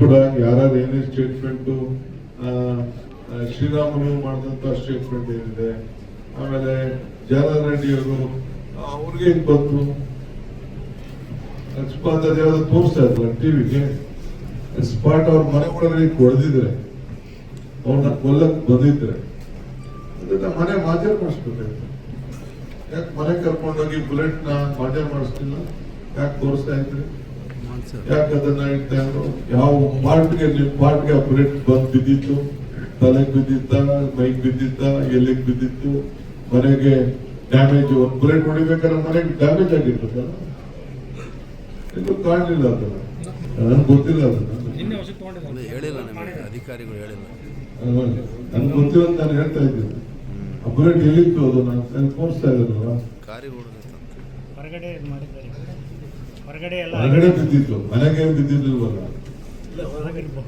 ಕೂಡ ಯಾರು ಏನೇ ಸ್ಟೇಟ್ಮೆಂಟು ಶ್ರೀರಾಮುಲು ಮಾಡಿದಂಥ ಸ್ಟೇಟ್ಮೆಂಟ್ ಏನಿದೆ, ಆಮೇಲೆ ಜನಾರ್ದನ್ ರೆಡ್ಡಿ ಅವರು ಅವ್ರಿಗೆ ಏನ್ ಬಂತು ಅಕಸ್ಮಾತ್ ಯಾವ್ದು ತೋರಿಸ್ತಾ ಇದ್ರಲ್ಲ ಟಿವಿಗೆ, ಸ್ಪಾಟ್ ಅವ್ರ ಮನೆ ಒಳಗಡೆ ಹೊಡೆದಿದ್ರೆ, ಅವ್ರನ್ನ ಕೊಲ್ಲಕ್ ಬಂದಿದ್ರೆ ಅದನ್ನ ಮನೆ ಮಾಜರ್ ಮಾಡಿಸ್ಬೇಕಾಯ್ತು. ಯಾಕೆ ಮನೆ ಕರ್ಕೊಂಡೋಗಿ ಬುಲೆಟ್ ನ ಮಾಜರ್ ಮಾಡಿಸ್ತಿಲ್ಲ? ಯಾಕೆ ತೋರಿಸ್ತಾ ಇದ್ರಿ? ಯಾಕೆ ಅದನ್ನ ಇಡ್ತಾ ಇದ್ರು? ಯಾವ ಪಾರ್ಟ್ಗೆ ನಿಮ್ ಪಾರ್ಟ್ಗೆ ಆ ಬುಲೆಟ್ ಬಂದ್ ಬಿದ್ದಿತ್ತು? ತಲೆಗೆ ಬಿದ್ದಿತ್ತ, ಮೈಗೆ ಬಿದ್ದಿತ್ತ, ಎಲ್ಲಿಗೆ ಬಿದ್ದಿತ್ತು? ಮನೆಗೆ ಡ್ಯಾಮೇಜ್, ಒಂದು ಬುಲೆಟ್ ಹೊಡಿಬೇಕಾದ್ರೆ ಮನೆಗೆ ಡ್ಯಾಮೇಜ್ ಆಗಿರ್ತದಲ್ಲ, ಇದು ಕಾಣಲಿಲ್ಲ ಅದನ್ನ, ನನ್ಗೆ ಗೊತ್ತಿಲ್ಲ ಅದನ್ನ, ಹೇಳಿಲ್ಲ ಅಧಿಕಾರಿಗಳು ಹೇಳಿಲ್ಲ, ನನ್ಗೆ ಗೊತ್ತಿಲ್ಲ ಅಂತ ನಾನು ಹೇಳ್ತಾ ಇದ್ದೀನಿ. ಆ ಬುಲೆಟ್ ಎಲ್ಲಿತ್ತು ಅದನ್ನ ನಾನು ತೋರಿಸ್ತಾ ಇದ್ದೀನಲ್ಲ, ಹೊರಗಡೆ ಬಿದ್ದಿತ್ತು, ಮನೆಗೆ ಬಿದ್ದಿದ್ದಿಲ್ವಲ್ಲ.